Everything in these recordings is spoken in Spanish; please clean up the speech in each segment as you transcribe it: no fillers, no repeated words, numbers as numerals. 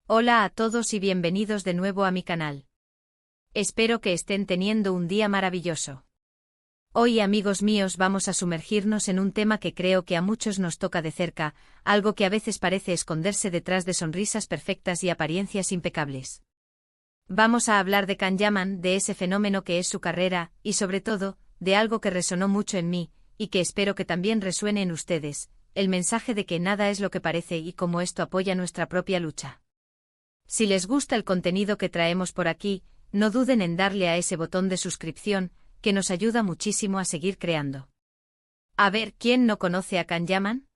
Hola a todos y bienvenidos de nuevo a mi canal. Espero que estén teniendo un día maravilloso. Hoy, amigos míos, vamos a sumergirnos en un tema que creo que a muchos nos toca de cerca, algo que a veces parece esconderse detrás de sonrisas perfectas y apariencias impecables. Vamos a hablar de Kanyaman, de ese fenómeno que es su carrera, y sobre todo, de algo que resonó mucho en mí, y que espero que también resuene en ustedes, el mensaje de que nada es lo que parece y cómo esto apoya nuestra propia lucha. Si les gusta el contenido que traemos por aquí, no duden en darle a ese botón de suscripción, que nos ayuda muchísimo a seguir creando. A ver, ¿quién no conoce a Kanyaman?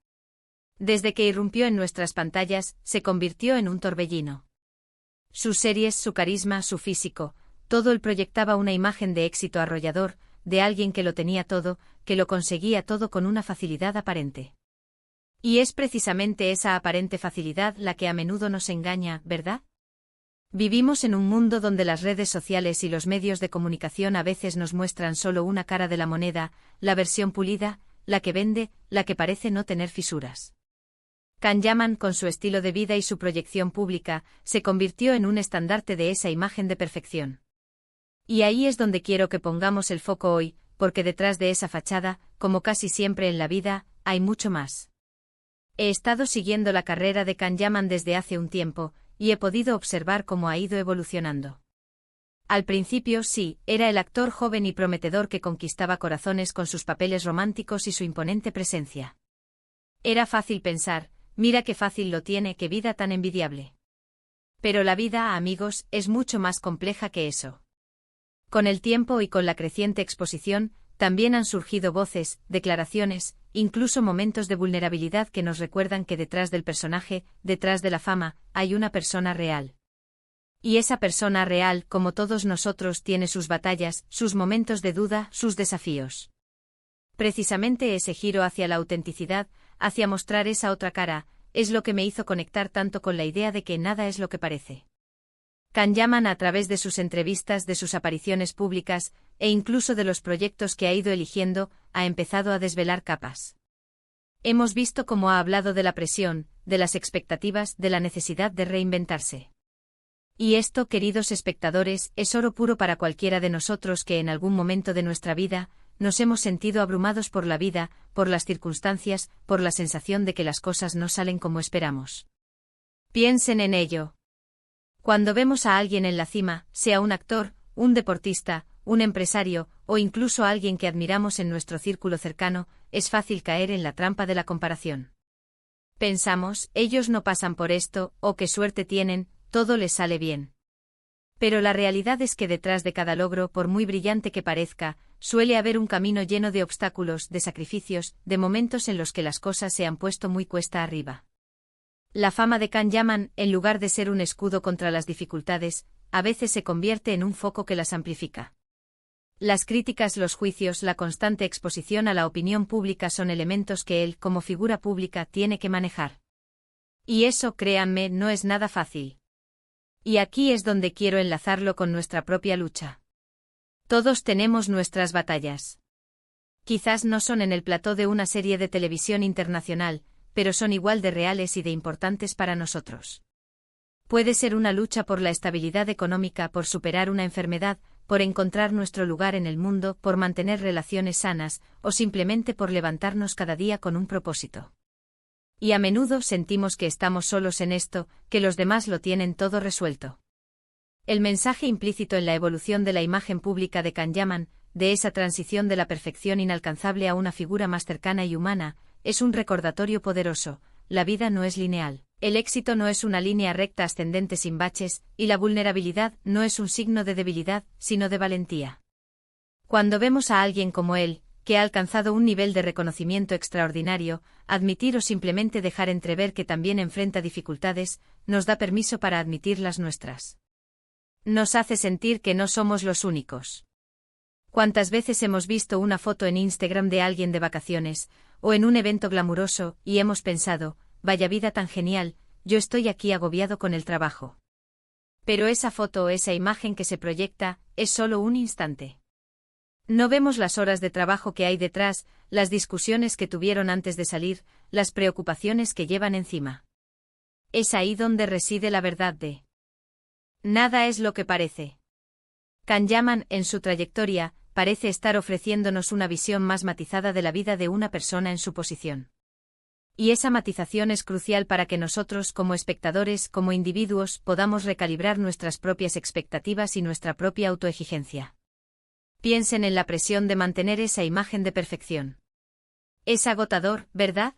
Desde que irrumpió en nuestras pantallas, se convirtió en un torbellino. Sus series, su carisma, su físico, todo él proyectaba una imagen de éxito arrollador, de alguien que lo tenía todo, que lo conseguía todo con una facilidad aparente. Y es precisamente esa aparente facilidad la que a menudo nos engaña, ¿verdad? Vivimos en un mundo donde las redes sociales y los medios de comunicación a veces nos muestran solo una cara de la moneda, la versión pulida, la que vende, la que parece no tener fisuras. Kanyaman, con su estilo de vida y su proyección pública, se convirtió en un estandarte de esa imagen de perfección. Y ahí es donde quiero que pongamos el foco hoy, porque detrás de esa fachada, como casi siempre en la vida, hay mucho más. He estado siguiendo la carrera de Kanyaman desde hace un tiempo, y he podido observar cómo ha ido evolucionando. Al principio sí, era el actor joven y prometedor que conquistaba corazones con sus papeles románticos y su imponente presencia. Era fácil pensar, mira qué fácil lo tiene, qué vida tan envidiable. Pero la vida, amigos, es mucho más compleja que eso. Con el tiempo y con la creciente exposición, también han surgido voces, declaraciones, incluso momentos de vulnerabilidad que nos recuerdan que detrás del personaje, detrás de la fama, hay una persona real. Y esa persona real, como todos nosotros, tiene sus batallas, sus momentos de duda, sus desafíos. Precisamente ese giro hacia la autenticidad, hacia mostrar esa otra cara, es lo que me hizo conectar tanto con la idea de que nada es lo que parece. Kanyaman, a través de sus entrevistas, de sus apariciones públicas, e incluso de los proyectos que ha ido eligiendo, ha empezado a desvelar capas. Hemos visto cómo ha hablado de la presión, de las expectativas, de la necesidad de reinventarse. Y esto, queridos espectadores, es oro puro para cualquiera de nosotros que en algún momento de nuestra vida, nos hemos sentido abrumados por la vida, por las circunstancias, por la sensación de que las cosas no salen como esperamos. Piensen en ello. Cuando vemos a alguien en la cima, sea un actor, un deportista, un empresario, o incluso a alguien que admiramos en nuestro círculo cercano, es fácil caer en la trampa de la comparación. Pensamos, ellos no pasan por esto, o qué suerte tienen, todo les sale bien. Pero la realidad es que detrás de cada logro, por muy brillante que parezca, suele haber un camino lleno de obstáculos, de sacrificios, de momentos en los que las cosas se han puesto muy cuesta arriba. La fama de Kanyaman, en lugar de ser un escudo contra las dificultades, a veces se convierte en un foco que las amplifica. Las críticas, los juicios, la constante exposición a la opinión pública son elementos que él, como figura pública, tiene que manejar. Y eso, créanme, no es nada fácil. Y aquí es donde quiero enlazarlo con nuestra propia lucha. Todos tenemos nuestras batallas. Quizás no son en el plató de una serie de televisión internacional, pero son igual de reales y de importantes para nosotros. Puede ser una lucha por la estabilidad económica, por superar una enfermedad, por encontrar nuestro lugar en el mundo, por mantener relaciones sanas, o simplemente por levantarnos cada día con un propósito. Y a menudo sentimos que estamos solos en esto, que los demás lo tienen todo resuelto. El mensaje implícito en la evolución de la imagen pública de Kanyaman, de esa transición de la perfección inalcanzable a una figura más cercana y humana, es un recordatorio poderoso: la vida no es lineal, el éxito no es una línea recta ascendente sin baches, y la vulnerabilidad no es un signo de debilidad, sino de valentía. Cuando vemos a alguien como él, que ha alcanzado un nivel de reconocimiento extraordinario, admitir o simplemente dejar entrever que también enfrenta dificultades, nos da permiso para admitir las nuestras. Nos hace sentir que no somos los únicos. ¿Cuántas veces hemos visto una foto en Instagram de alguien de vacaciones, o en un evento glamuroso, y hemos pensado, vaya vida tan genial, yo estoy aquí agobiado con el trabajo? Pero esa foto o esa imagen que se proyecta, es solo un instante. No vemos las horas de trabajo que hay detrás, las discusiones que tuvieron antes de salir, las preocupaciones que llevan encima. Es ahí donde reside la verdad de nada es lo que parece. Kanyaman, en su trayectoria, parece estar ofreciéndonos una visión más matizada de la vida de una persona en su posición. Y esa matización es crucial para que nosotros, como espectadores, como individuos, podamos recalibrar nuestras propias expectativas y nuestra propia autoexigencia. Piensen en la presión de mantener esa imagen de perfección. Es agotador, ¿verdad?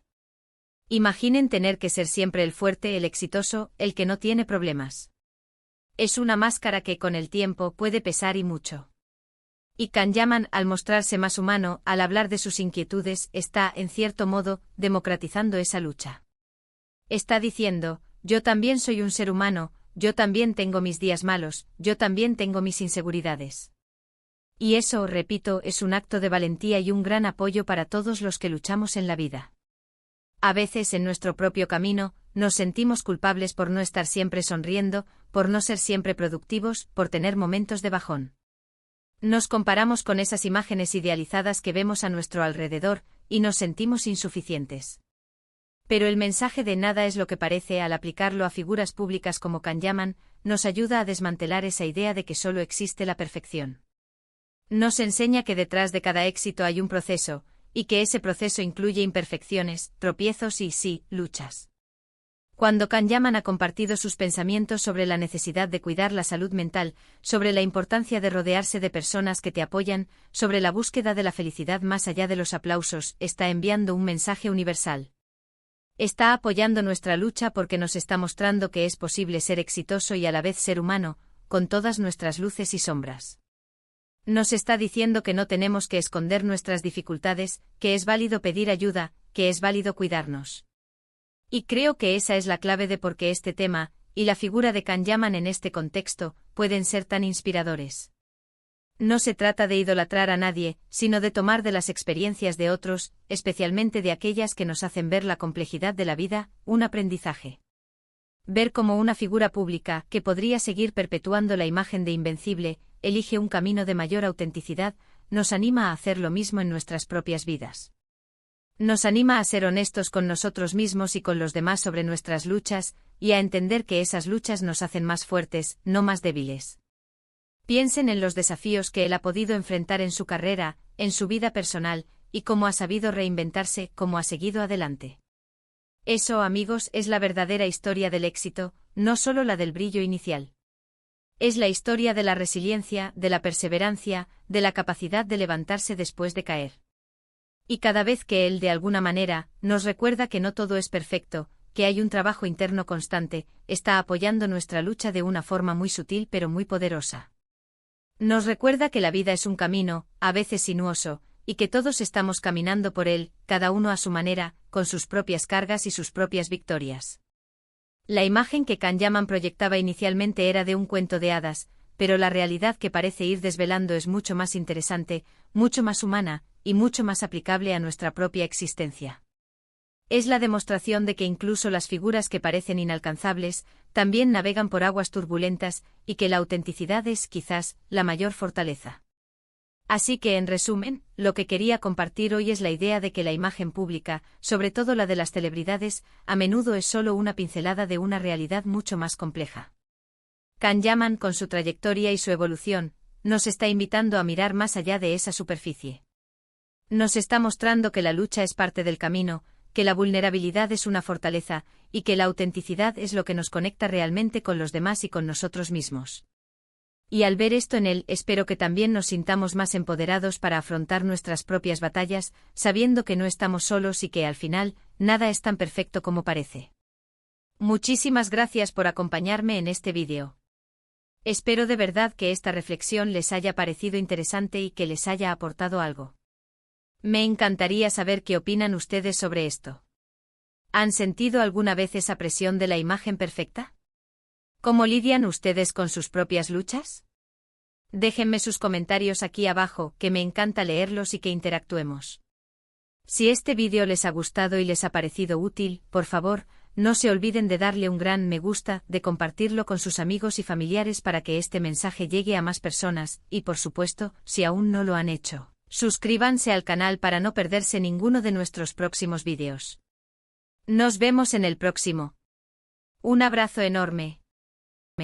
Imaginen tener que ser siempre el fuerte, el exitoso, el que no tiene problemas. Es una máscara que con el tiempo puede pesar y mucho. Y Kanyaman, al mostrarse más humano, al hablar de sus inquietudes, está, en cierto modo, democratizando esa lucha. Está diciendo, yo también soy un ser humano, yo también tengo mis días malos, yo también tengo mis inseguridades. Y eso, repito, es un acto de valentía y un gran apoyo para todos los que luchamos en la vida. A veces en nuestro propio camino, nos sentimos culpables por no estar siempre sonriendo, por no ser siempre productivos, por tener momentos de bajón. Nos comparamos con esas imágenes idealizadas que vemos a nuestro alrededor, y nos sentimos insuficientes. Pero el mensaje de nada es lo que parece, al aplicarlo a figuras públicas como Kanyaman, nos ayuda a desmantelar esa idea de que solo existe la perfección. Nos enseña que detrás de cada éxito hay un proceso, y que ese proceso incluye imperfecciones, tropiezos y, sí, luchas. Cuando Kanyaman ha compartido sus pensamientos sobre la necesidad de cuidar la salud mental, sobre la importancia de rodearse de personas que te apoyan, sobre la búsqueda de la felicidad más allá de los aplausos, está enviando un mensaje universal. Está apoyando nuestra lucha porque nos está mostrando que es posible ser exitoso y a la vez ser humano, con todas nuestras luces y sombras. Nos está diciendo que no tenemos que esconder nuestras dificultades, que es válido pedir ayuda, que es válido cuidarnos. Y creo que esa es la clave de por qué este tema, y la figura de Kanyaman en este contexto, pueden ser tan inspiradores. No se trata de idolatrar a nadie, sino de tomar de las experiencias de otros, especialmente de aquellas que nos hacen ver la complejidad de la vida, un aprendizaje. Ver cómo una figura pública, que podría seguir perpetuando la imagen de invencible, elige un camino de mayor autenticidad, nos anima a hacer lo mismo en nuestras propias vidas. Nos anima a ser honestos con nosotros mismos y con los demás sobre nuestras luchas, y a entender que esas luchas nos hacen más fuertes, no más débiles. Piensen en los desafíos que él ha podido enfrentar en su carrera, en su vida personal, y cómo ha sabido reinventarse, cómo ha seguido adelante. Eso, amigos, es la verdadera historia del éxito, no solo la del brillo inicial. Es la historia de la resiliencia, de la perseverancia, de la capacidad de levantarse después de caer. Y cada vez que él, de alguna manera, nos recuerda que no todo es perfecto, que hay un trabajo interno constante, está apoyando nuestra lucha de una forma muy sutil pero muy poderosa. Nos recuerda que la vida es un camino, a veces sinuoso, y que todos estamos caminando por él, cada uno a su manera, con sus propias cargas y sus propias victorias. La imagen que Kanyaman proyectaba inicialmente era de un cuento de hadas, pero la realidad que parece ir desvelando es mucho más interesante, mucho más humana, y mucho más aplicable a nuestra propia existencia. Es la demostración de que incluso las figuras que parecen inalcanzables, también navegan por aguas turbulentas, y que la autenticidad es, quizás, la mayor fortaleza. Así que, en resumen, lo que quería compartir hoy es la idea de que la imagen pública, sobre todo la de las celebridades, a menudo es solo una pincelada de una realidad mucho más compleja. Kanyaman, con su trayectoria y su evolución, nos está invitando a mirar más allá de esa superficie. Nos está mostrando que la lucha es parte del camino, que la vulnerabilidad es una fortaleza, y que la autenticidad es lo que nos conecta realmente con los demás y con nosotros mismos. Y al ver esto en él, espero que también nos sintamos más empoderados para afrontar nuestras propias batallas, sabiendo que no estamos solos y que, al final, nada es tan perfecto como parece. Muchísimas gracias por acompañarme en este vídeo. Espero de verdad que esta reflexión les haya parecido interesante y que les haya aportado algo. Me encantaría saber qué opinan ustedes sobre esto. ¿Han sentido alguna vez esa presión de la imagen perfecta? ¿Cómo lidian ustedes con sus propias luchas? Déjenme sus comentarios aquí abajo, que me encanta leerlos y que interactuemos. Si este vídeo les ha gustado y les ha parecido útil, por favor, no se olviden de darle un gran me gusta, de compartirlo con sus amigos y familiares para que este mensaje llegue a más personas, y por supuesto, si aún no lo han hecho, suscríbanse al canal para no perderse ninguno de nuestros próximos vídeos. Nos vemos en el próximo. Un abrazo enorme.